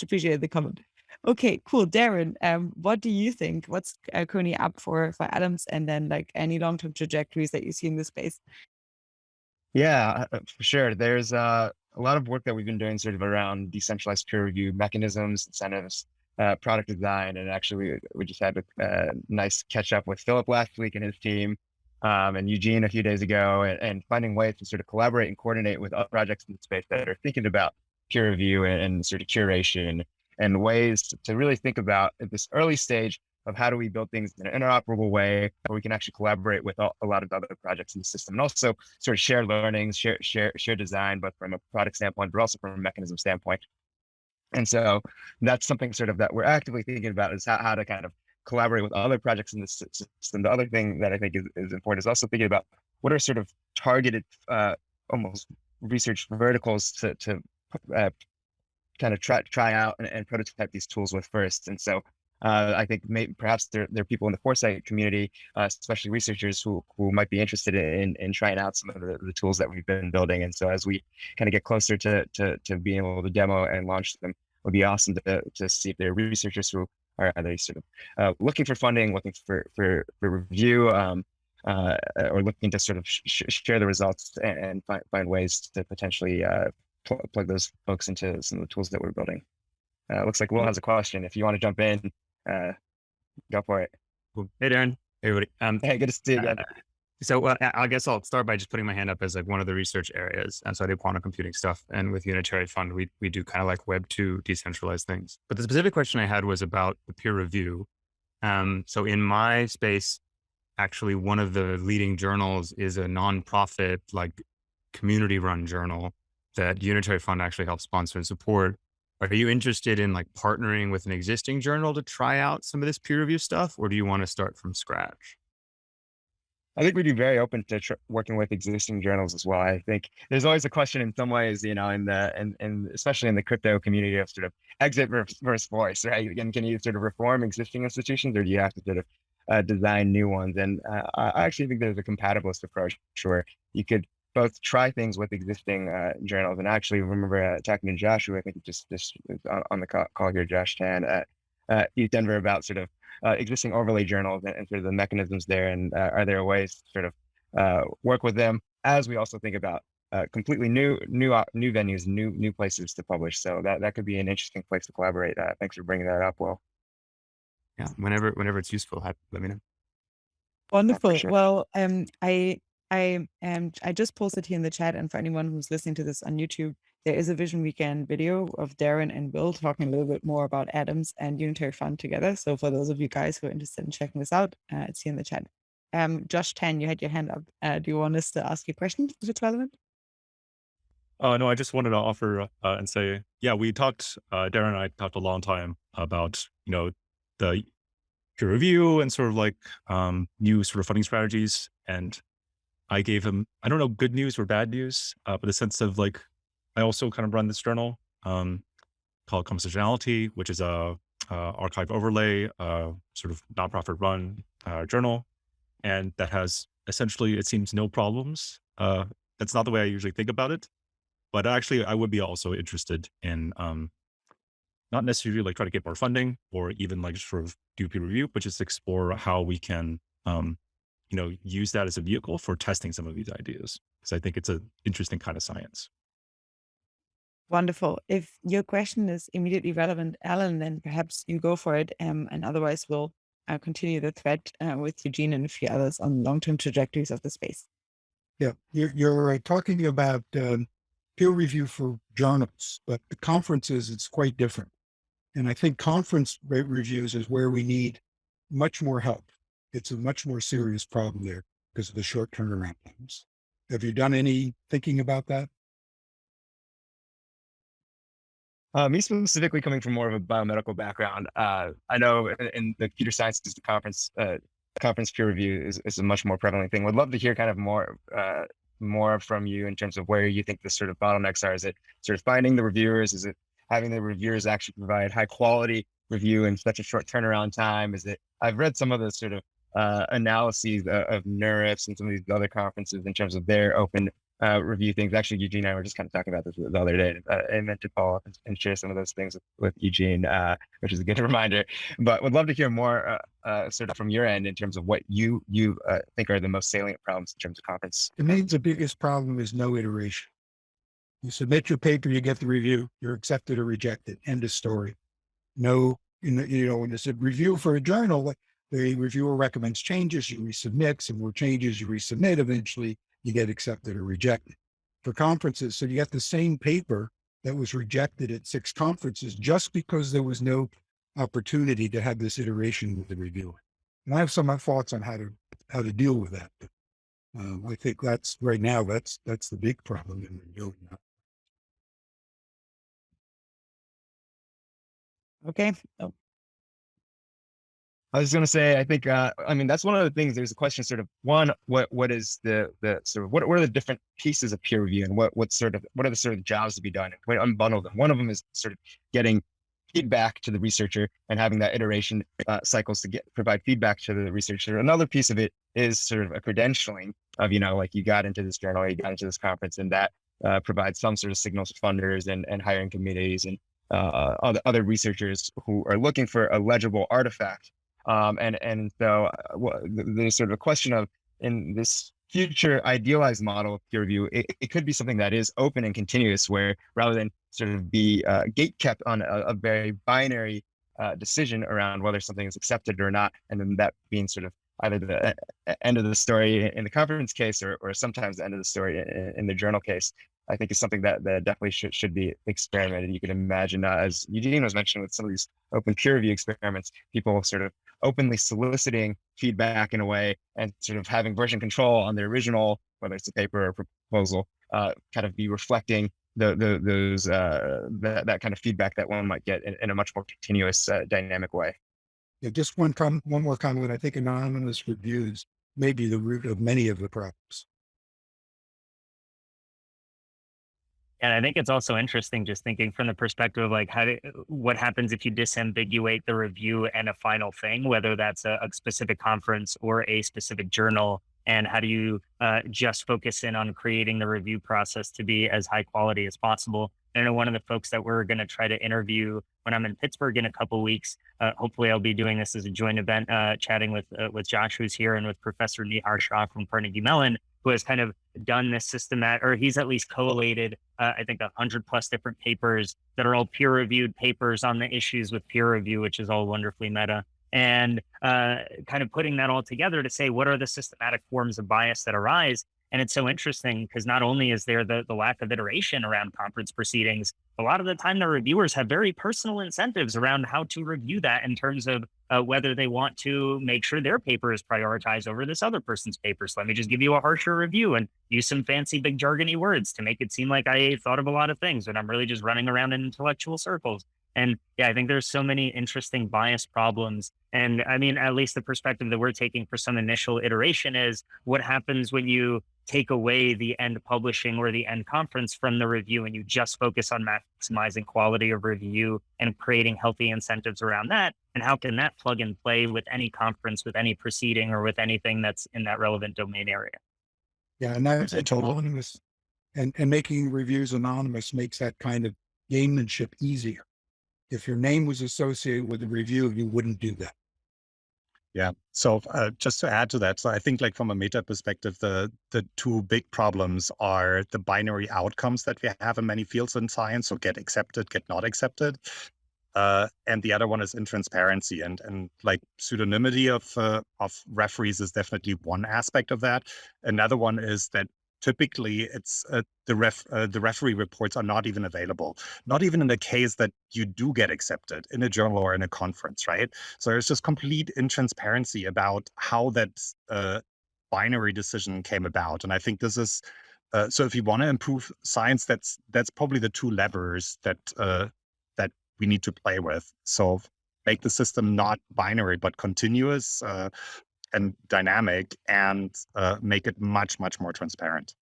appreciated the comment. Okay, cool. Darren, what do you think? What's currently up for Adams, and then like any long-term trajectories that you see in this space? Yeah, for sure. There's a lot of work that we've been doing sort of around decentralized peer review mechanisms, incentives, product design. And actually, we just had a nice catch up with Philipp last week and his team, and Eugene a few days ago, and finding ways to sort of collaborate and coordinate with other projects in the space that are thinking about peer review and sort of curation, and ways to really think about at this early stage of how do we build things in an interoperable way where we can actually collaborate with a lot of other projects in the system, and also sort of share learnings, share design, both from a product standpoint, but also from a mechanism standpoint. And so that's something sort of that we're actively thinking about, is how to kind of collaborate with other projects in the system. The other thing that I think is important is also thinking about what are sort of targeted almost research verticals to kind of try out and prototype these tools with first. And so I think perhaps there are people in the Foresight community, especially researchers who might be interested in trying out some of the tools that we've been building. And so as we kind of get closer to being able to demo and launch them, it would be awesome to see if there are researchers who are they sort of looking for funding, looking for review, or looking to sort of share the results and find ways to potentially plug those folks into some of the tools that we're building. Looks like Will has a question. If you want to jump in, go for it. Cool. Hey, Darren. Hey, everybody. Hey, good to see you again. So I guess I'll start by just putting my hand up as like one of the research areas. And so I do quantum computing stuff. And with Unitary Fund, we do kind of like Web 2 decentralized things. But the specific question I had was about the peer review. So in my space, actually, one of the leading journals is a nonprofit, like community run journal that Unitary Fund actually helps sponsor and support. Are you interested in like partnering with an existing journal to try out some of this peer review stuff, or do you want to start from scratch? I think we'd be very open to working with existing journals as well. I think there's always a question in some ways, in especially in the crypto community of sort of exit versus voice, right? Again, can you sort of reform existing institutions, or do you have to sort of design new ones? And I actually think there's a compatibilist approach where you could both try things with existing journals. And I actually remember talking to Josh, who I think just on the call here, Josh Tan at East Denver, about sort of existing overlay journals and sort of the mechanisms there, and are there ways to sort of work with them as we also think about completely new venues, new places to publish. So that could be an interesting place to collaborate. Thanks for bringing that up, Will. Yeah, whenever it's useful, let me know. Wonderful. Sure. Well, I just posted here in the chat, and for anyone who's listening to this on YouTube, there is a Vision Weekend video of Darren and Will talking a little bit more about Atoms and Unitary Fund together. So for those of you guys who are interested in checking this out, it's here in the chat. Josh Tan, you had your hand up. Do you want us to ask you a question if it's relevant? No, I just wanted to offer and say, yeah, we talked, Darren and I talked a long time about, the peer review and sort of like new sort of funding strategies. And I gave him, I don't know, good news or bad news, but the sense of like, I also kind of run this journal called Compositionality, which is a archive overlay, sort of nonprofit run journal. And that has essentially, it seems, no problems. That's not the way I usually think about it. But actually, I would be also interested in not necessarily like try to get more funding or even like sort of do peer review, but just explore how we can, use that as a vehicle for testing some of these ideas. Because I think it's an interesting kind of science. Wonderful. If your question is immediately relevant, Alan, then perhaps you go for it. And otherwise, we'll continue the thread with Eugene and a few others on long-term trajectories of the space. Yeah, you're talking about peer review for journals, but the conferences, it's quite different. And I think conference reviews is where we need much more help. It's a much more serious problem there because of the short turnaround times. Have you done any thinking about that? Me specifically, coming from more of a biomedical background, I know in the computer sciences, the conference peer review is a much more prevalent thing. Would love to hear kind of more from you in terms of where you think the sort of bottlenecks are. Is it sort of finding the reviewers? Is it having the reviewers actually provide high quality review in such a short turnaround time? Is it, I've read some of the sort of analyses of NeurIPS and some of these other conferences in terms of their open review things. Actually, Eugene and I were just kind of talking about this the other day. I meant to follow up and share some of those things with Eugene, which is a good reminder. But would love to hear more sort of from your end in terms of what you think are the most salient problems in terms of conference. To me, the biggest problem is no iteration. You submit your paper, you get the review, you're accepted or rejected. End of story. No, when it's a review for a journal, the reviewer recommends changes, you resubmit, some more changes, you resubmit, eventually you get accepted or rejected. For conferences, so you get the same paper that was rejected at 6 conferences just because there was no opportunity to have this iteration with the reviewer. And I have some thoughts on how to deal with that. But, I think that's right now, that's the big problem in reviewing that. Okay. Oh. I was going to say, I think, that's one of the things. There's a question, sort of, one, what is the sort of, what are the different pieces of peer review, and what are the sort of jobs to be done? And unbundle them. One of them is sort of getting feedback to the researcher and having that iteration cycles to provide feedback to the researcher. Another piece of it is sort of a credentialing of, like you got into this journal, you got into this conference, and that provides some sort of signals to funders and hiring committees. And other researchers who are looking for a legible artifact. And so there's sort of a question of, in this future idealized model of peer review, it could be something that is open and continuous, where rather than sort of be gate kept on a very binary decision around whether something is accepted or not, and then that being sort of either the end of the story in the conference case, or sometimes the end of the story in the journal case, I think is something that definitely should be experimented. You can imagine, as Eugene was mentioning, with some of these open peer review experiments, people sort of openly soliciting feedback in a way, and sort of having version control on the original, whether it's a paper or proposal, kind of be reflecting that kind of feedback that one might get in a much more continuous, dynamic way. Yeah, just one more comment. I think anonymous reviews may be the root of many of the problems. And I think it's also interesting just thinking from the perspective of like what happens if you disambiguate the review and a final thing, whether that's a specific conference or a specific journal, and how do you just focus in on creating the review process to be as high quality as possible. And I know one of the folks that we're going to try to interview when I'm in Pittsburgh in a couple of weeks, hopefully I'll be doing this as a joint event, chatting with Josh, who's here, and with Professor Nihar Shah from Carnegie Mellon, who has kind of done this or he's at least collated, I think 100+ different papers that are all peer-reviewed papers on the issues with peer review, which is all wonderfully meta. And kind of putting that all together to say, what are the systematic forms of bias that arise? And it's so interesting because not only is there the lack of iteration around conference proceedings, a lot of the time the reviewers have very personal incentives around how to review that in terms of whether they want to make sure their paper is prioritized over this other person's paper. So let me just give you a harsher review and use some fancy big jargony words to make it seem like I thought of a lot of things when I'm really just running around in intellectual circles. And yeah, I think there's so many interesting bias problems. And I mean, at least the perspective that we're taking for some initial iteration is what happens when you take away the end publishing or the end conference from the review and you just focus on maximizing quality of review and creating healthy incentives around that. And how can that plug and play with any conference, with any proceeding, or with anything that's in that relevant domain area? Yeah, and that's a total anonymous, and making reviews anonymous makes that kind of gamemanship easier. If your name was associated with the review, you wouldn't do that. Yeah. So just to add to that, so I think like from a meta perspective, the two big problems are the binary outcomes that we have in many fields in science. So get accepted, get not accepted. And the other one is intransparency, and like pseudonymity of referees is definitely one aspect of that. Another one is that typically it's the referee reports are not even available, not even in the case that you do get accepted in a journal or in a conference, right? So there's just complete intransparency about how that binary decision came about. And I think this is, so if you want to improve science, that's probably the two levers that we need to play with. So make the system not binary, but continuous, and dynamic, and make it much, much more transparent.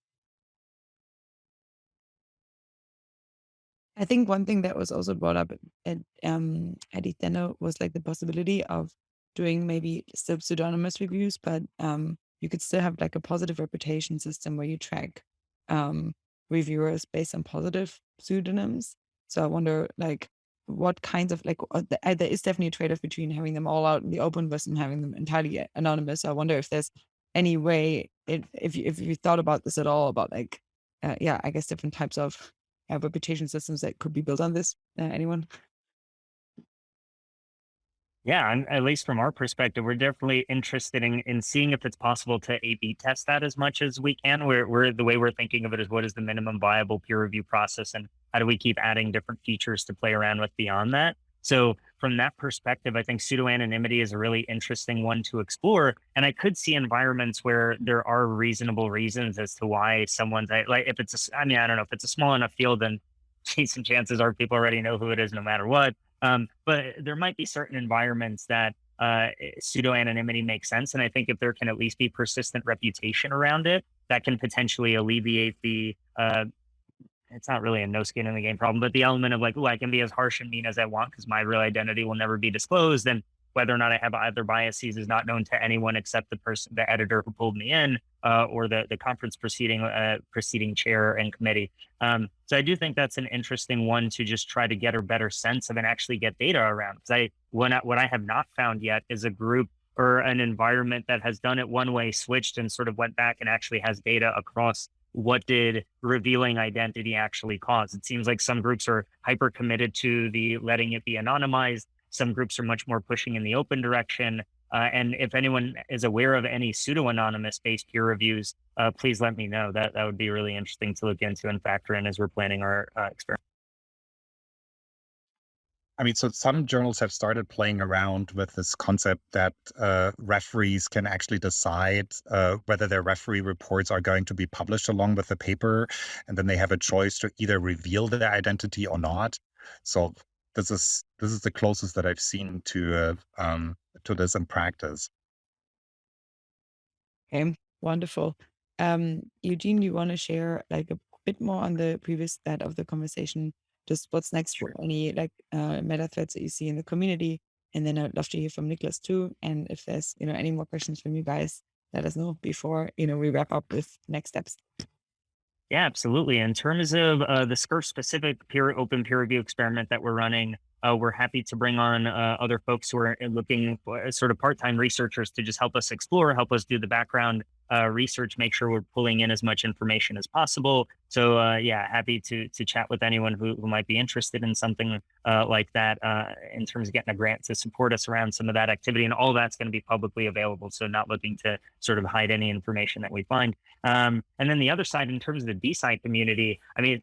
I think one thing that was also brought up at Edith was like the possibility of doing maybe still pseudonymous reviews, but you could still have like a positive reputation system where you track reviewers based on positive pseudonyms. So I wonder, like, what kinds of there is definitely a trade-off between having them all out in the open versus having them entirely anonymous. So I wonder if there's any way, if you thought about this at all, about like I guess different types of reputation systems that could be built on this. Anyone? Yeah, and at least from our perspective, we're definitely interested in seeing if it's possible to A/B test that as much as we can. We're the way we're thinking of it is, what is the minimum viable peer review process, and how do we keep adding different features to play around with beyond that? So from that perspective, I think pseudo-anonymity is a really interesting one to explore. And I could see environments where there are reasonable reasons as to why someone's like, if it's I don't know, if it's a small enough field, then decent chances are people already know who it is no matter what. But there might be certain environments that pseudo-anonymity makes sense. And I think if there can at least be persistent reputation around it, that can potentially alleviate the, it's not really a no skin in the game problem, but the element of like, oh, I can be as harsh and mean as I want because my real identity will never be disclosed. And whether or not I have other biases is not known to anyone except the editor who pulled me in, or the conference proceeding chair and committee. So I do think that's an interesting one to just try to get a better sense of and actually get data around. Because what I have not found yet is a group or an environment that has done it one way, switched, and sort of went back and actually has data across what did revealing identity actually cause. It seems like some groups are hyper committed to the letting it be anonymized. Some groups are much more pushing in the open direction. And if anyone is aware of any pseudo-anonymous based peer reviews, please let me know. That would be really interesting to look into and factor in as we're planning our experiment. I mean, so some journals have started playing around with this concept that referees can actually decide whether their referee reports are going to be published along with the paper, and then they have a choice to either reveal their identity or not. So this is the closest that I've seen to this in practice. Okay, wonderful. Eugene, you want to share like a bit more on the previous that of the conversation? Just what's next for any like meta threads that you see in the community, and then I'd love to hear from Niklas too. And if there's any more questions from you guys, let us know before we wrap up with next steps. Yeah, absolutely. In terms of the SCRF specific open peer review experiment that we're running, we're happy to bring on other folks who are looking for sort of part-time researchers to just help us explore, help us do the background research, make sure we're pulling in as much information as possible. So yeah, happy to chat with anyone who might be interested in something like that in terms of getting a grant to support us around some of that activity. And all that's going to be publicly available. So not looking to sort of hide any information that we find. And then the other side, in terms of the DeSci community, I mean,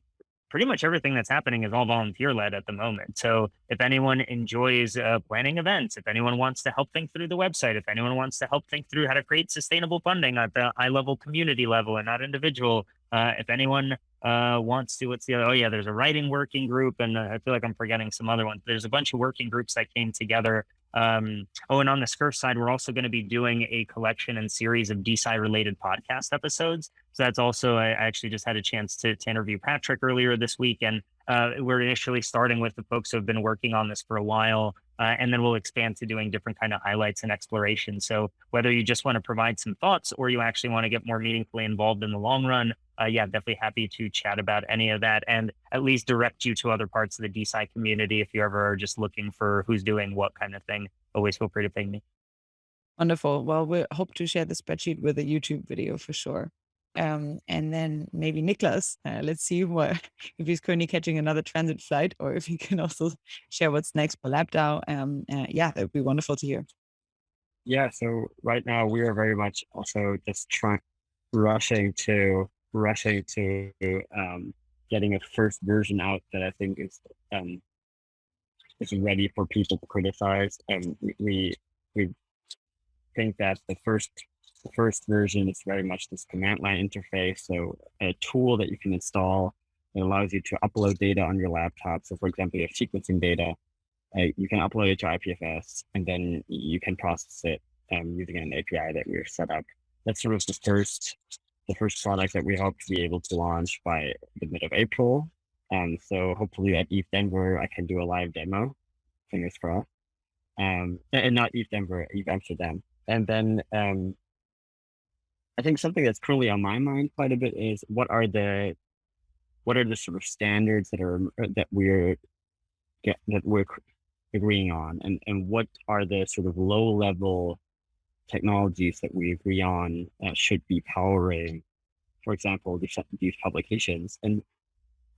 pretty much everything that's happening is all volunteer led at the moment. So if anyone enjoys planning events, if anyone wants to help think through the website, if anyone wants to help think through how to create sustainable funding at the high level community level and not individual, if anyone wants to, what's the other? Oh yeah, there's a writing working group, and I feel like I'm forgetting some other ones. There's a bunch of working groups that came together. And on the SCRF side, we're also going to be doing a collection and series of DeSci related podcast episodes. So that's also, I actually just had a chance to interview Patrick earlier this week. And we're initially starting with the folks who have been working on this for a while. And then we'll expand to doing different kind of highlights and exploration. So whether you just want to provide some thoughts or you actually want to get more meaningfully involved in the long run, yeah, definitely happy to chat about any of that and at least direct you to other parts of the DeSci community if you ever are just looking for who's doing what kind of thing. Always feel free to ping me. Wonderful. Well, we hope to share the spreadsheet with a YouTube video for sure. And then maybe Niklas, let's see if he's currently catching another transit flight or if he can also share what's next for LabDAO. Yeah, that would be wonderful to hear. Yeah, so right now we are very much also just rushing to getting a first version out that I think is ready for people to criticize. And we think that the first version is very much this command line interface. So a tool that you can install that allows you to upload data on your laptop. So for example, you have sequencing data, you can upload it to IPFS, and then you can process it using an API that we're set up. That's sort of the first product that we hope to be able to launch by the mid of April. So hopefully at ETH Denver, I can do a live demo, fingers crossed. And not ETH Denver, ETH Amsterdam. And then I think something that's currently on my mind quite a bit is what are the sort of standards that we're agreeing on, and what are the sort of low level technologies that we agree on should be powering, for example, these publications. And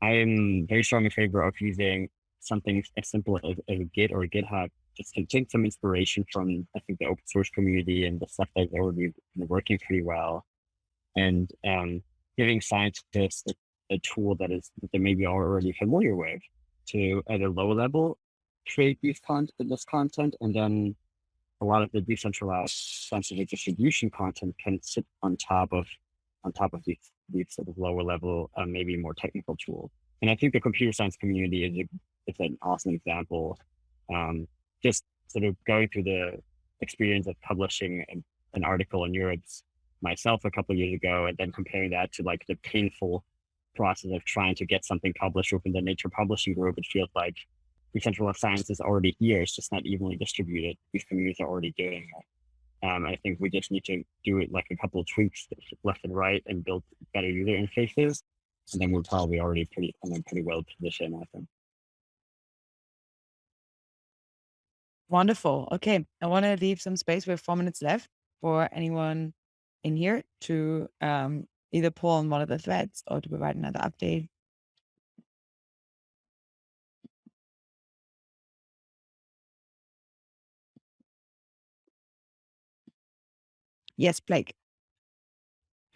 I am very strong in favor of using something as simple as a Git or a GitHub, just to take some inspiration from, I think, the open source community and the stuff that's already been working pretty well, and giving scientists a tool that they're maybe already familiar with to, at a low level, create this content, and then a lot of the decentralized sensitive distribution content can sit on top of these sort of lower level, maybe more technical tools. And I think the computer science community is an awesome example. Just sort of going through the experience of publishing an article in Europe's myself a couple of years ago, and then comparing that to like the painful process of trying to get something published within the Nature publishing group, it feels like decentralized science is already here. It's just not evenly distributed. These communities are already doing it. I think we just need to do it like a couple of tweaks left and right and build better user interfaces. And then we're probably already pretty well positioned, I think. Wonderful. Okay. I want to leave some space. We have 4 minutes left for anyone in here to either pull on one of the threads or to provide another update. Yes, Blake.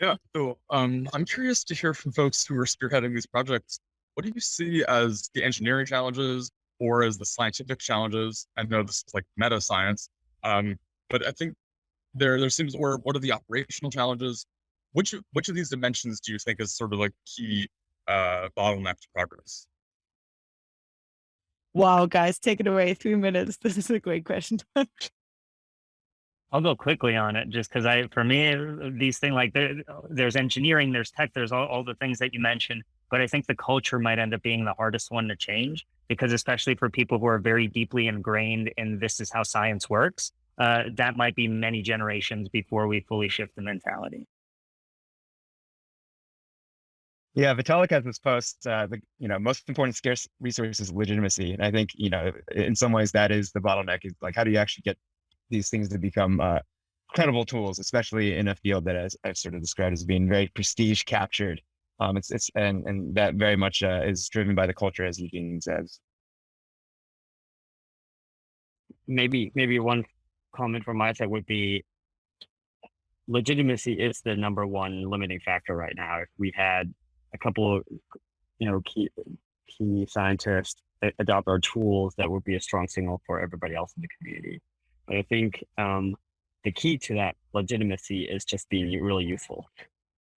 Yeah. So I'm curious to hear from folks who are spearheading these projects. What do you see as the engineering challenges or as the scientific challenges? I know this is like meta science, but I think there seems, or what are the operational challenges? Which of these dimensions do you think is sort of like key bottleneck to progress? Wow, guys, take it away. 3 minutes. This is a great question. I'll go quickly on it just because for me, these things like there's engineering, there's tech, there's all the things that you mentioned. But I think the culture might end up being the hardest one to change because especially for people who are very deeply ingrained in this is how science works, that might be many generations before we fully shift the mentality. Yeah, Vitalik has this post, the most important scarce resource is legitimacy. And I think, in some ways that is the bottleneck, is like, how do you actually get these things to become credible tools, especially in a field that I've sort of described as being very prestige captured. And that very much is driven by the culture, as Eugene says. Maybe one comment from my side would be legitimacy is the number one limiting factor right now. If we had a couple of key scientists adopt our tools, that would be a strong signal for everybody else in the community. But I think the key to that legitimacy is just being really useful.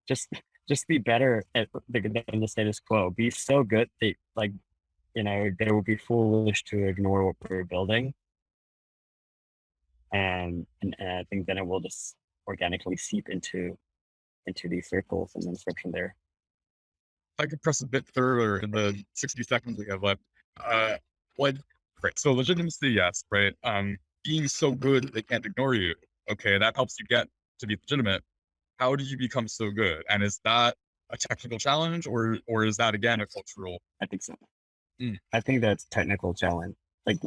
Just be better than the status quo. Be so good that they would be foolish to ignore what we're building. And I think then it will just organically seep into these circles and then start from there. I could press a bit further in the 60 seconds we have left. Right. So legitimacy, yes, right. Being so good they can't ignore you. Okay, that helps you get to be legitimate. How do you become so good? And is that a technical challenge, or is that again a cultural? I think so. I think that's a technical challenge. Like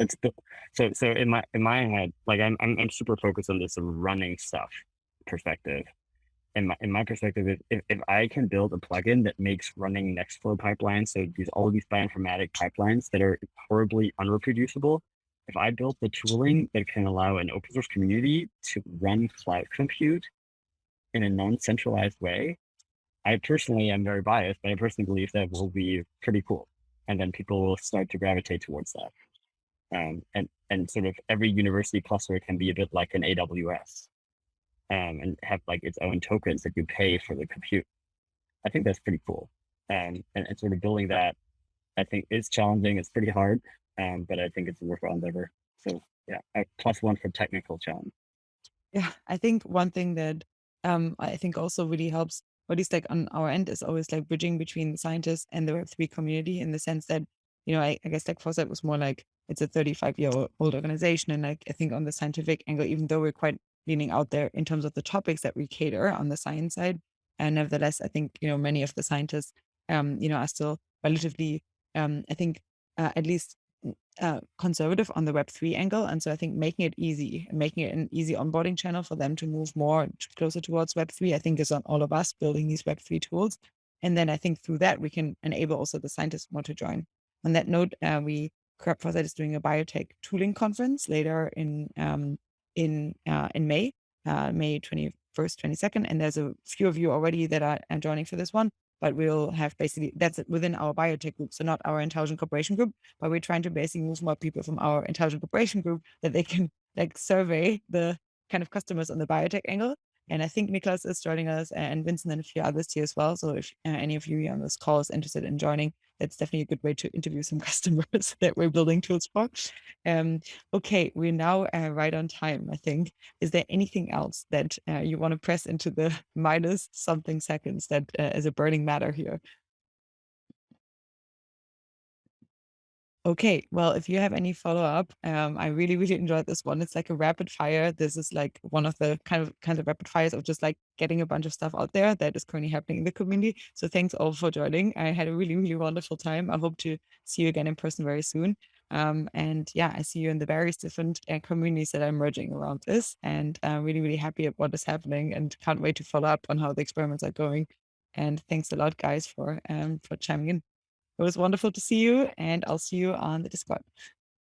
so in my head, like I'm super focused on this running stuff perspective. In my perspective, if I can build a plugin that makes running Nextflow pipelines, so all these bioinformatic pipelines that are horribly unreproducible, if I built the tooling that can allow an open source community to run cloud compute in a non-centralized way, I personally am very biased, but I personally believe that will be pretty cool. And then people will start to gravitate towards that. And sort of every university cluster can be a bit like an AWS. And have like its own tokens that you pay for the compute. I think that's pretty cool. And sort of building that, I think is challenging. It's pretty hard, but I think it's a worthwhile endeavor. So yeah, +1 for technical challenge. Yeah, I think one thing that I think also really helps, or at least like on our end, is always like bridging between the scientists and the Web3 community, in the sense that, I guess like Foresight was more like it's a 35-year-old organization. And like I think on the scientific angle, even though we're quite leaning out there in terms of the topics that we cater on the science side, and nevertheless, I think, many of the scientists, are still relatively, I think, at least conservative on the Web3 angle. And so I think making it easy and making it an easy onboarding channel for them to move more closer towards Web3, I think is on all of us building these Web3 tools. And then I think through that, we can enable also the scientists more to join. On that note, Foresight is doing a biotech tooling conference later in May, May 21st, 22nd. And there's a few of you already that are joining for this one. But we'll have basically, that's within our biotech group, so not our intelligent cooperation group, but we're trying to basically move more people from our intelligent cooperation group that they can like survey the kind of customers on the biotech angle. And I think Niklas is joining us, and Vincent and a few others here as well. So if any of you on this call is interested in joining, that's definitely a good way to interview some customers that we're building tools for. Okay, we're now right on time, I think. Is there anything else that you want to press into the minus something seconds that is a burning matter here? Okay, well, if you have any follow-up, I really, really enjoyed this one. It's like a rapid fire. This is like one of the kinds of rapid fires of just like getting a bunch of stuff out there that is currently happening in the community. So thanks all for joining. I had a really, really wonderful time. I hope to see you again in person very soon. And yeah, I see you in the various different communities that are emerging around this, and really, really happy at what is happening, and can't wait to follow up on how the experiments are going. And thanks a lot, guys, for chiming in. It was wonderful to see you, and I'll see you on the Discord.